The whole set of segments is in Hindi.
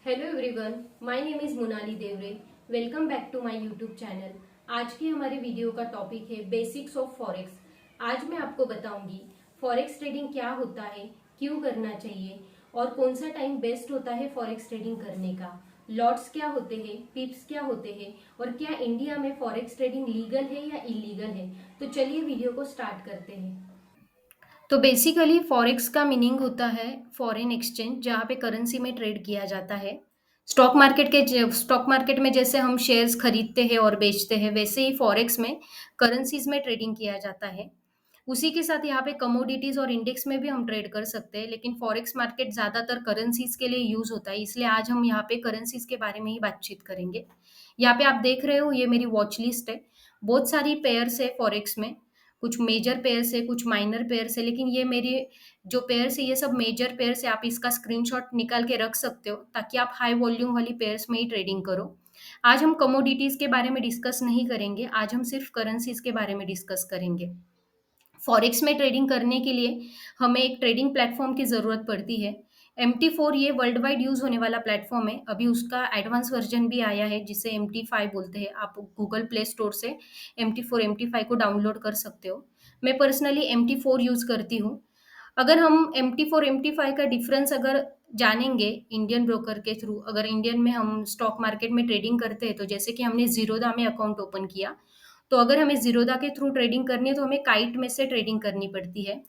Hello everyone, my name is Monali Deore. Welcome back to my YouTube channel. आज के हमारे वीडियो का टॉपिक है बेसिक्स ऑफ फॉरेक्स। आज मैं आपको बताऊंगी फॉरेक्स ट्रेडिंग क्या होता है, क्यों करना चाहिए और कौन सा टाइम बेस्ट होता है फॉरेक्स ट्रेडिंग करने का। लॉट्स क्या होते हैं, पिप्स क्या होते हैं और क्या इंडिया में फॉरेक्स ट्रेडिंग लीगल है या इलीगल है। तो चलिए वीडियो को स्टार्ट करते हैं। तो बेसिकली फॉरेक्स का मीनिंग होता है फॉरेन एक्सचेंज, जहाँ पे करेंसी में ट्रेड किया जाता है। स्टॉक मार्केट में जैसे हम शेयर्स खरीदते हैं और बेचते हैं, वैसे ही फॉरेक्स में करेंसीज में ट्रेडिंग किया जाता है। उसी के साथ यहाँ पे कमोडिटीज और इंडेक्स में भी हम ट्रेड कर सकते हैं, लेकिन फॉरेक्स मार्केट ज्यादातर करेंसीज के लिए यूज होता है, इसलिए आज हम यहाँ पे करेंसीज के बारे में ही बातचीत करेंगे। यहाँ पे आप देख रहे हो, ये मेरी वॉच लिस्ट है। बहुत सारी पेयर्स है फॉरेक्स में। कुछ मेजर पेयर्स है, कुछ माइनर पेयर्स है, लेकिन ये मेरी जो पेयर्स है ये सब मेजर पेयर्स है। आप इसका स्क्रीनशॉट निकाल के रख सकते हो ताकि आप हाई वॉल्यूम वाली पेयर्स में ही ट्रेडिंग करो। आज हम कमोडिटीज के बारे में डिस्कस नहीं करेंगे, आज हम सिर्फ करेंसीज के बारे में डिस्कस करेंगे। फॉरेक्स में ट्रेडिंग करने के लिए हमें एक ट्रेडिंग प्लेटफॉर्म की ज़रूरत पड़ती है। MT4 ये वर्ल्ड वाइड यूज़ होने वाला प्लेटफॉर्म है। अभी उसका एडवांस वर्जन भी आया है जिसे MT5 बोलते हैं। आप गूगल प्ले स्टोर से MT4 MT5 को डाउनलोड कर सकते हो। मैं पर्सनली MT4 यूज़ करती हूँ। अगर हम MT4 MT5 का डिफरेंस अगर जानेंगे इंडियन ब्रोकर के थ्रू, अगर इंडियन में हम स्टॉक मार्केट में ट्रेडिंग करते हैं, तो जैसे कि हमने जीरोधा में अकाउंट ओपन किया, तो अगर हमें जीरोधा के थ्रू ट्रेडिंग करनी है तो हमें काइट में से ट्रेडिंग करनी पड़ती है।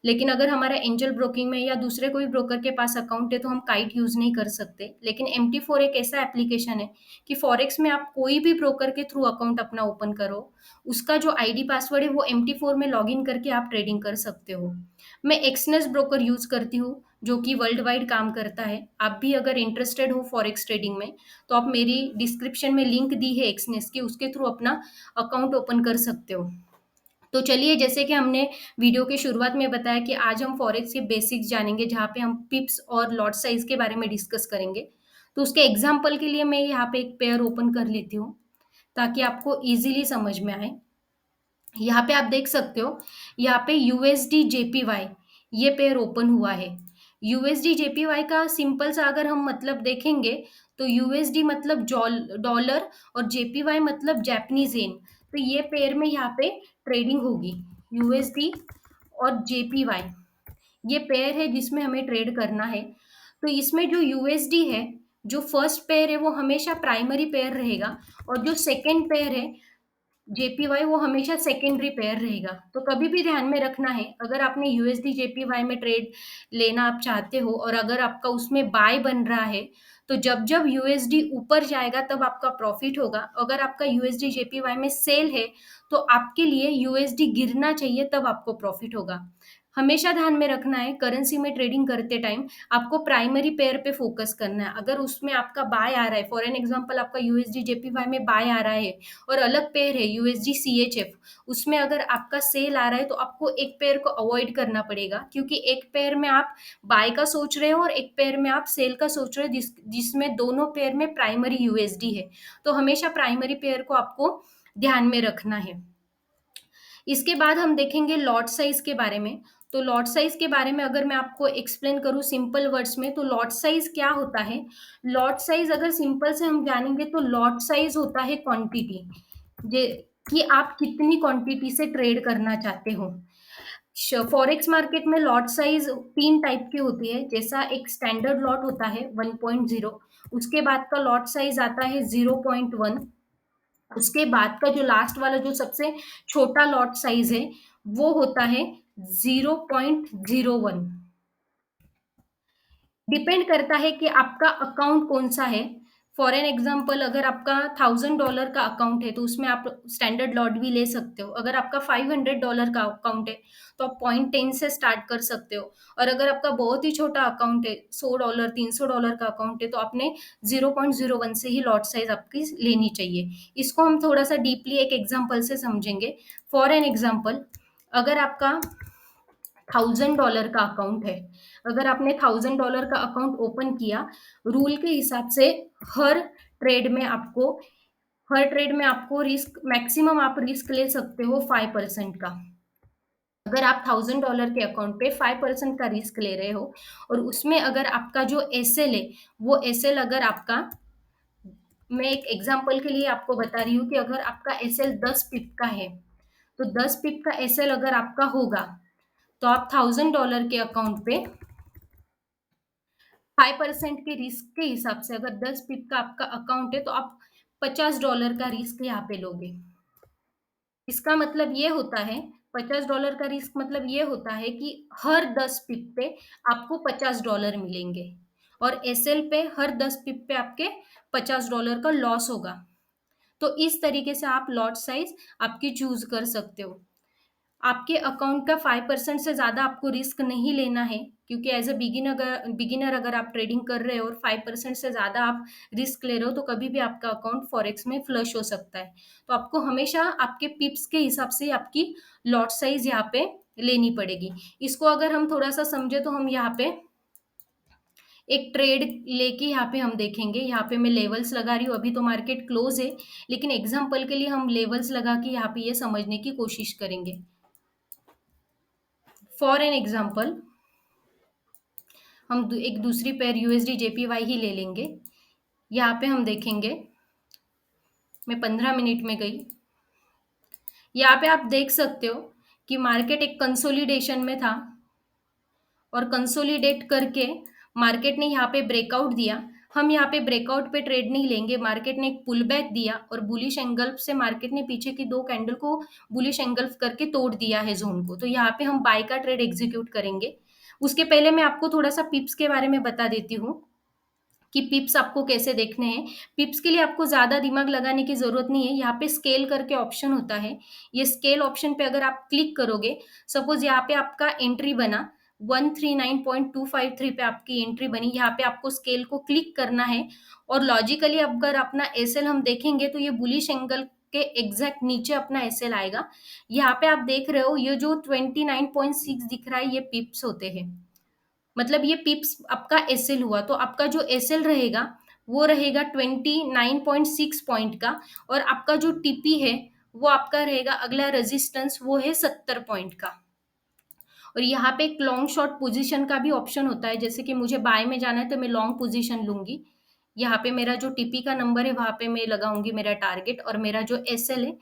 लेकिन अगर हमारा एंजल ब्रोकिंग में या दूसरे कोई ब्रोकर के पास अकाउंट है तो हम काइट यूज नहीं कर सकते। लेकिन MT4 एक ऐसा एप्लीकेशन है कि फॉरेक्स में आप कोई भी ब्रोकर के थ्रू अकाउंट अपना ओपन करो, उसका जो ID पासवर्ड है वो MT4 में लॉग इन करके आप ट्रेडिंग कर सकते हो। मैं एक्सनेस ब्रोकर यूज करती हूँ, जो कि वर्ल्ड वाइड काम करता है। आप भी अगर इंटरेस्टेड हो फॉरेक्स ट्रेडिंग में, तो आप मेरी डिस्क्रिप्शन में लिंक दी है एक्सनेस की, उसके थ्रू अपना अकाउंट ओपन कर सकते हो। तो चलिए, जैसे कि हमने वीडियो की शुरुआत में बताया कि आज हम फॉरेक्स के बेसिक्स जानेंगे, जहाँ पे हम पिप्स और लॉट साइज के बारे में डिस्कस करेंगे। तो उसके एग्जाम्पल के लिए मैं यहाँ पे एक पेयर ओपन कर लेती हूँ ताकि आपको इजीली समझ में आए। यहाँ पे आप देख सकते हो, यहाँ पे USD JPY ये पेयर ओपन हुआ है। USD JPY का सिंपल सा अगर हम मतलब देखेंगे, तो USD मतलब डॉलर और JPY मतलब जापानीज येन। तो ये पेयर में यहाँ पे ट्रेडिंग होगी। USD और JPY ये पेयर है जिसमें हमें ट्रेड करना है। तो इसमें जो USD है, जो फर्स्ट पेयर है वो हमेशा प्राइमरी पेयर रहेगा, और जो सेकंड पेयर है JPY वो हमेशा सेकेंडरी पेयर रहेगा। तो कभी भी ध्यान में रखना है, अगर आपने USD JPY में ट्रेड लेना आप चाहते हो और अगर आपका उसमें बाय बन रहा है, तो जब जब USD ऊपर जाएगा तब आपका प्रॉफिट होगा। अगर आपका USD JPY में सेल है, तो आपके लिए USD गिरना चाहिए, तब आपको प्रॉफिट होगा। हमेशा ध्यान में रखना है, करेंसी में ट्रेडिंग करते टाइम आपको प्राइमरी पेयर पे फोकस करना है। अगर उसमें आपका बाय आ रहा है, फॉर एन एग्जांपल आपका USD JPY में बाय आ रहा है और अलग पेयर है USD CHF, उसमें अगर आपका सेल आ रहा है, तो आपको एक पेयर को अवॉइड करना पड़ेगा, क्योंकि एक पेयर में आप बाय का सोच रहे हो और एक पेयर में आप सेल का सोच रहे हो, जिसमें दोनों पेयर में प्राइमरी USD है। तो हमेशा प्राइमरी पेयर को आपको ध्यान में रखना है। इसके बाद हम देखेंगे लॉट साइज के बारे में। तो लॉट साइज के बारे में अगर मैं आपको एक्सप्लेन करूं सिंपल वर्ड्स में, तो लॉट साइज क्या होता है। लॉट साइज अगर सिंपल से हम जानेंगे, तो लॉट साइज होता है क्वांटिटी, जे कि आप कितनी क्वांटिटी से ट्रेड करना चाहते हो। फॉरेक्स मार्केट में लॉट साइज तीन टाइप की होती है। जैसा एक स्टैंडर्ड लॉट होता है 1.0, उसके बाद का लॉट साइज आता है 0.1, उसके बाद का जो लास्ट वाला जो सबसे छोटा लॉट साइज है वो होता है 0.01। डिपेंड करता है कि आपका अकाउंट कौन सा है। फॉर एन एग्जाम्पल, अगर आपका $1000 का अकाउंट है, तो उसमें आप स्टैंडर्ड लॉट भी ले सकते हो। अगर आपका $500 का अकाउंट है, तो आप 0.10 से स्टार्ट कर सकते हो। और अगर आपका बहुत ही छोटा अकाउंट है, $100 $300 का अकाउंट है, तो आपने 0.01 से ही लॉट साइज आपकी लेनी चाहिए। इसको हम थोड़ा सा डीपली एक एग्जाम्पल से समझेंगे। फॉर एन एग्जाम्पल, अगर आपका $1000 का अकाउंट है, अगर आपने $1000 का अकाउंट ओपन किया, रूल के हिसाब से हर ट्रेड में आपको हर ट्रेड में आपको रिस्क मैक्सिमम आप रिस्क ले सकते हो 5% का। अगर आप $1000 के अकाउंट पे 5% का रिस्क ले रहे हो और उसमें अगर आपका जो एसएल है, वो एसएल अगर आपका, मैं एक एग्जांपल के लिए आपको बता रही हूँ कि अगर आपका एसएल 10 पिप का है, तो 10 पिप का एसएल अगर आपका होगा, तो आप $1000 के अकाउंट पे 5% के रिस्क के हिसाब से अगर 10 पिप का आपका अकाउंट है, तो आप $50 का रिस्क यहाँ पे लोगे। इसका मतलब ये होता है, $50 का रिस्क मतलब ये होता है कि हर 10 पिप पे आपको $50 मिलेंगे और एसएल पे हर 10 पिप पे आपके $50 का लॉस होगा। तो इस तरीके से आप लॉट साइज आपकी चूज कर सकते हो। आपके अकाउंट का 5% से ज़्यादा आपको रिस्क नहीं लेना है, क्योंकि एज अ बिगिनर अगर आप ट्रेडिंग कर रहे हो और 5% से ज़्यादा आप रिस्क ले रहे हो, तो कभी भी आपका अकाउंट फॉरेक्स में फ्लश हो सकता है। तो आपको हमेशा आपके पिप्स के हिसाब से आपकी लॉट साइज यहाँ पे लेनी पड़ेगी। इसको अगर हम थोड़ा सा समझे, तो हम यहाँ पे एक ट्रेड लेके यहाँ पे हम देखेंगे। यहाँ पे मैं लेवल्स लगा रही हूँ, अभी तो मार्केट क्लोज है, लेकिन एग्जाम्पल के लिए हम लेवल्स लगा के यहाँ पे ये समझने की कोशिश करेंगे। फॉर एन एग्जाम्पल, हम एक दूसरी पेयर यूएसडी जेपीवाई ही ले लेंगे। यहाँ पे हम देखेंगे, मैं 15 मिनट में गई। यहाँ पे आप देख सकते हो कि मार्केट एक कंसोलिडेशन में था और कंसोलिडेट करके मार्केट ने यहाँ पे ब्रेकआउट दिया। हम यहाँ पे ब्रेकआउट पे ट्रेड नहीं लेंगे, मार्केट ने एक पुल बैक दिया और बुलिश एंगल्फ से मार्केट ने पीछे की दो कैंडल को बुलिश एंगल्फ करके तोड़ दिया है जोन को, तो यहाँ पे हम बाय का ट्रेड एग्जीक्यूट करेंगे। उसके पहले मैं आपको थोड़ा सा पिप्स के बारे में बता देती हूँ कि पिप्स आपको कैसे देखने हैं। पिप्स के लिए आपको ज़्यादा दिमाग लगाने की ज़रूरत नहीं है। यहाँ पे स्केल करके ऑप्शन होता है, ये स्केल ऑप्शन पे अगर आप क्लिक करोगे, सपोज यहाँ पे आपका एंट्री बना 139.253 पे आपकी एंट्री बनी, यहाँ पे आपको स्केल को क्लिक करना है और लॉजिकली अगर अपना एसएल हम देखेंगे, तो ये बुलिश एंगल के एग्जैक्ट नीचे अपना एसएल आएगा। यहाँ पे आप देख रहे हो ये जो 29.6 दिख रहा है, ये पिप्स होते हैं। मतलब ये पिप्स आपका एसएल हुआ, तो आपका जो एसएल रहेगा वो रहेगा 29.6 पॉइंट का, और आपका जो टीपी है वो आपका रहेगा, अगला रेजिस्टेंस वो है 70 पॉइंट का। और यहाँ पे एक लॉन्ग शॉर्ट पोजीशन का भी ऑप्शन होता है, जैसे कि मुझे बाय में जाना है तो मैं लॉन्ग पोजीशन लूंगी। यहाँ पे मेरा जो टीपी का नंबर है वहां पे मैं लगाऊंगी मेरा टारगेट, और मेरा जो एसएल है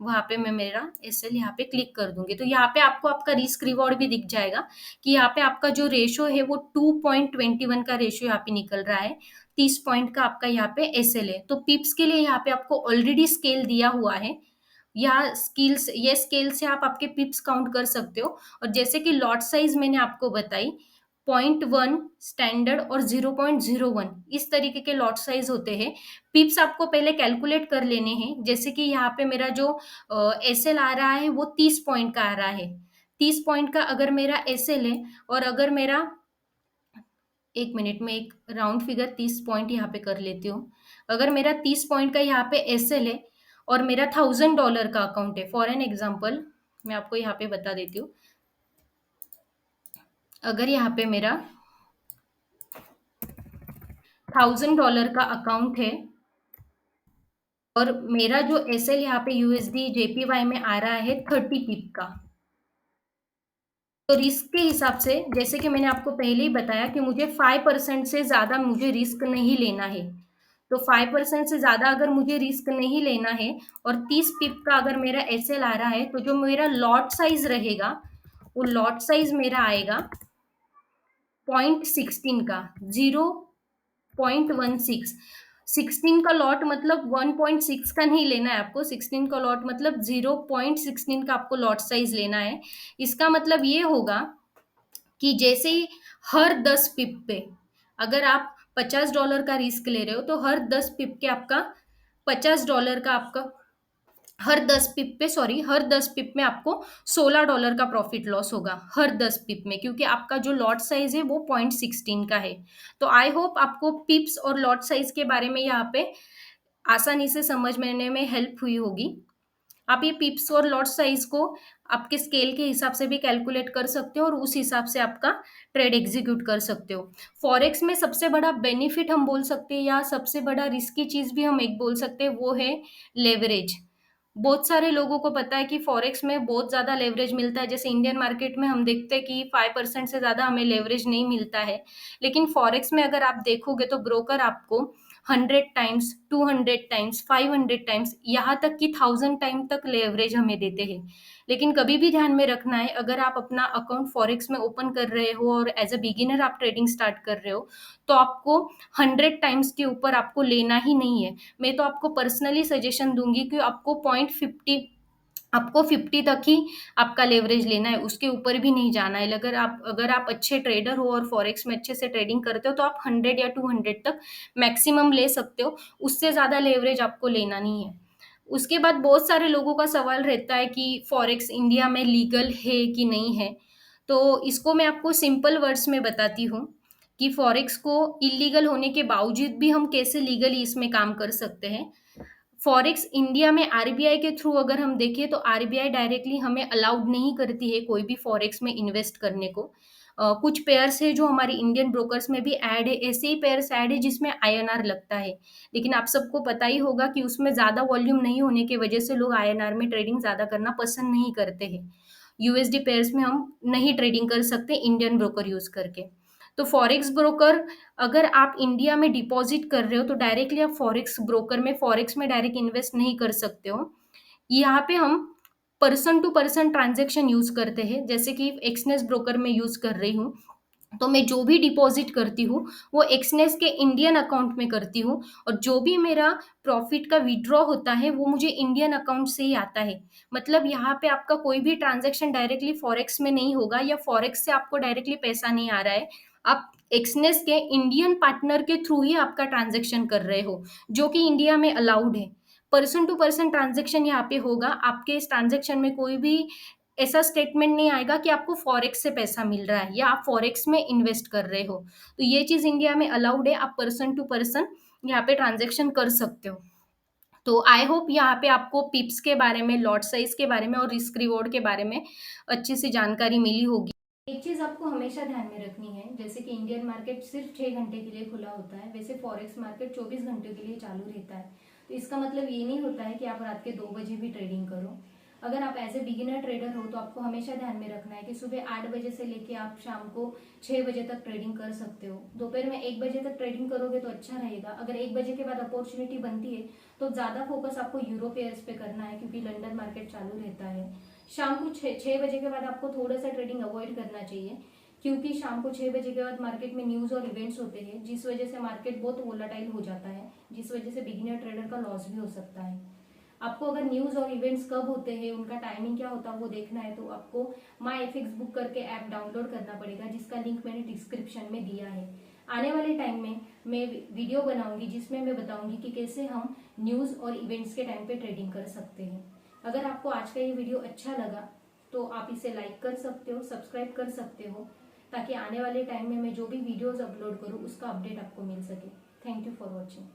वहां पे मैं मेरा एसएल यहाँ पे क्लिक कर दूंगी। तो यहाँ पे आपको आपका रिस्क रिवॉर्ड भी दिख जाएगा कि यहाँ पे आपका जो रेशो है वो 2.21 का रेशो यहाँ पे निकल रहा है। 30 पॉइंट का आपका यहाँ पे एसएल है। तो पिप्स के लिए यहाँ पे आपको ऑलरेडी स्केल दिया हुआ है, या स्किल्स, ये स्केल से आप आपके पिप्स काउंट कर सकते हो। और जैसे कि लॉट साइज मैंने आपको बताई, 0.1 स्टैंडर्ड और 0.01 इस तरीके के लॉट साइज होते हैं। पिप्स आपको पहले कैलकुलेट कर लेने हैं। जैसे कि यहाँ पे मेरा जो एसएल आ रहा है वो 30 पॉइंट का आ रहा है। 30 पॉइंट का अगर मेरा एसएल है, और अगर मेरा, एक मिनट में एक राउंड फिगर 30 पॉइंट यहाँ पे कर लेती हूँ। अगर मेरा 30 पॉइंट का यहाँ पे एसएल है और मेरा $1000 का अकाउंट है, फॉर एन एग्जाम्पल मैं आपको यहाँ पे बता देती हूँ। अगर यहाँ पे मेरा $1000 का अकाउंट है और मेरा जो एसएल यहाँ पे यूएसडी जेपीवाई में आ रहा है 30 पिप का, तो रिस्क के हिसाब से, जैसे कि मैंने आपको पहले ही बताया कि मुझे 5% से ज़्यादा मुझे रिस्क नहीं लेना है। तो 5% से ज़्यादा अगर मुझे रिस्क नहीं लेना है और 30 पिप का अगर मेरा एसएल आ रहा है, तो जो मेरा लॉट साइज रहेगा वो लॉट साइज मेरा आएगा 0.16 का, 0.16। 16 का लॉट मतलब 1.6 का नहीं लेना है आपको, 16 का लॉट मतलब 0.16 का आपको लॉट साइज लेना है। इसका मतलब ये होगा कि जैसे ही हर 10 पिप पे अगर आप $50 का रिस्क ले रहे हो, तो हर 10 पिप के आपका $50 का आपका, हर 10 पिप में आपको $16 का प्रॉफिट लॉस होगा हर 10 पिप में, क्योंकि आपका जो लॉट साइज है वो 0.16 का है। तो आई होप आपको पिप्स और लॉट साइज के बारे में यहाँ पे आसानी से समझ में हेल्प हुई होगी। आप ये पिप्स और लॉट साइज को आपके स्केल के हिसाब से भी कैलकुलेट कर सकते हो और उस हिसाब से आपका ट्रेड एग्जीक्यूट कर सकते हो। फॉरेक्स में सबसे बड़ा बेनिफिट हम बोल सकते हैं, या सबसे बड़ा रिस्की चीज भी हम एक बोल सकते हैं, वो है लेवरेज। बहुत सारे लोगों को पता है कि फॉरेक्स में बहुत ज़्यादा लेवरेज मिलता है। जैसे इंडियन मार्केट में हम देखते हैं कि 5% से ज़्यादा हमें लेवरेज नहीं मिलता है। लेकिन फॉरेक्स में अगर आप देखोगे तो ब्रोकर आपको 100 टाइम्स, 200 टाइम्स, 500 टाइम्स, यहाँ तक कि 1000 टाइम तक लेवरेज हमें देते हैं। लेकिन कभी भी ध्यान में रखना है, अगर आप अपना अकाउंट फॉरेक्स में ओपन कर रहे हो और एज़ अ बिगिनर आप ट्रेडिंग स्टार्ट कर रहे हो, तो आपको 100 टाइम्स के ऊपर आपको लेना ही नहीं है। मैं तो आपको पर्सनली सजेशन दूँगी कि आपको 50 तक ही आपका लेवरेज लेना है, उसके ऊपर भी नहीं जाना है। अगर आप अच्छे ट्रेडर हो और फॉरेक्स में अच्छे से ट्रेडिंग करते हो, तो आप 100 या 200 तक मैक्सिमम ले सकते हो, उससे ज़्यादा लेवरेज आपको लेना नहीं है। उसके बाद बहुत सारे लोगों का सवाल रहता है कि फॉरेक्स इंडिया में लीगल है कि नहीं है? तो इसको मैं आपको सिंपल वर्ड्स में बताती हूँ कि फॉरेक्स को इल्लीगल होने के बावजूद भी हम कैसे लीगली इसमें काम कर सकते हैं। फॉरेक्स इंडिया में आरबीआई के थ्रू अगर हम देखें तो आरबीआई डायरेक्टली हमें अलाउड नहीं करती है कोई भी फॉरेक्स में इन्वेस्ट करने को। कुछ पेयर्स है जो हमारी इंडियन ब्रोकर्स में भी ऐड है, ऐसे ही पेयर्स ऐड है जिसमें आईएनआर लगता है। लेकिन आप सबको पता ही होगा कि उसमें ज़्यादा वॉल्यूम नहीं होने की वजह से लोग आईएनआर में ट्रेडिंग ज़्यादा करना पसंद नहीं करते हैं। यूएसडी पेयर्स में हम नहीं ट्रेडिंग कर सकते इंडियन ब्रोकर यूज़ करके। तो फॉरेक्स ब्रोकर, अगर आप इंडिया में डिपॉजिट कर रहे हो तो डायरेक्टली आप फॉरेक्स में डायरेक्ट इन्वेस्ट नहीं कर सकते हो। यहाँ पे हम person to person transaction use करते हैं, जैसे कि एक्सनेस ब्रोकर में यूज़ कर रही हूँ, तो मैं जो भी डिपॉजिट करती हूँ, वो एक्सनेस के इंडियन अकाउंट में करती हूँ और जो भी मेरा प्रॉफिट का विथड्रॉ होता है, वो मुझे इंडियन अकाउंट से ही आता है। मतलब यहाँ पे आपका कोई भी ट्रांज़ैक्शन डायरेक्टली फॉरेक्स में नहीं होगा या फॉरेक्स से आपको डायरेक्टली पैसा नहीं आ रहा है। आप एक्सनेस के इंडियन पार्टनर के थ्रू ही आपका ट्रांज़ैक्शन कर रहे हो, जो कि इंडिया में अलाउड है। पर्सन टू पर्सन ट्रांज़ैक्शन यहाँ पे होगा। आपके इस ट्रांज़ैक्शन में कोई भी ऐसा स्टेटमेंट नहीं आएगा कि आपको फॉरेक्स से पैसा मिल रहा है या आप फॉरेक्स में इन्वेस्ट कर रहे हो। तो ये चीज़ इंडिया में अलाउड है, आप पर्सन टू पर्सन यहाँ पे ट्रांज़ैक्शन कर सकते हो। तो आई होप यहाँ पे आपको पिप्स के बारे में, लॉट साइज़ के बारे में और रिस्क रिवॉर्ड के बारे में अच्छी सी जानकारी मिली होगी। एक चीज़ आपको हमेशा ध्यान में रखनी है, जैसे कि इंडियन मार्केट सिर्फ 6 घंटे के लिए खुला होता है, वैसे फॉरेक्स मार्केट 24 घंटे के लिए चालू रहता है। तो इसका मतलब ये नहीं होता है कि आप रात के 2 बजे भी ट्रेडिंग करो। अगर आप एज ए बिगिनर ट्रेडर हो तो आपको हमेशा ध्यान में रखना है कि सुबह 8 बजे से लेके आप शाम को 6 बजे तक ट्रेडिंग कर सकते हो। दोपहर में 1 बजे तक ट्रेडिंग करोगे तो अच्छा रहेगा। अगर 1 बजे के बाद अपॉर्चुनिटी बनती है तो ज़्यादा फोकस आपको यूरो पेयर्स पे करना है, क्योंकि लंदन मार्केट चालू रहता है। शाम को 6 बजे के बाद आपको थोड़ा सा ट्रेडिंग अवॉइड करना चाहिए, क्योंकि शाम को 6 बजे के बाद मार्केट में न्यूज़ और इवेंट्स होते हैं, जिस वजह से मार्केट बहुत वोलाटाइल हो जाता है, जिस वजह से बिगिनर ट्रेडर का लॉस भी हो सकता है। आपको अगर न्यूज़ और इवेंट्स कब होते हैं, उनका टाइमिंग क्या होता है वो देखना है, तो आपको माई एफिक्स बुक करके ऐप डाउनलोड करना पड़ेगा, जिसका लिंक मैंने डिस्क्रिप्शन में दिया है। आने वाले टाइम में मैं वीडियो बनाऊंगी जिसमें मैं बताऊंगी कि कैसे हम न्यूज़ और इवेंट्स के टाइम पे ट्रेडिंग कर सकते हैं। अगर आपको आज का ये वीडियो अच्छा लगा तो आप इसे लाइक कर सकते हो, सब्सक्राइब कर सकते हो, ताकि आने वाले टाइम में मैं जो भी वीडियोस अपलोड करूँ उसका अपडेट आपको मिल सके। Thank you for watching.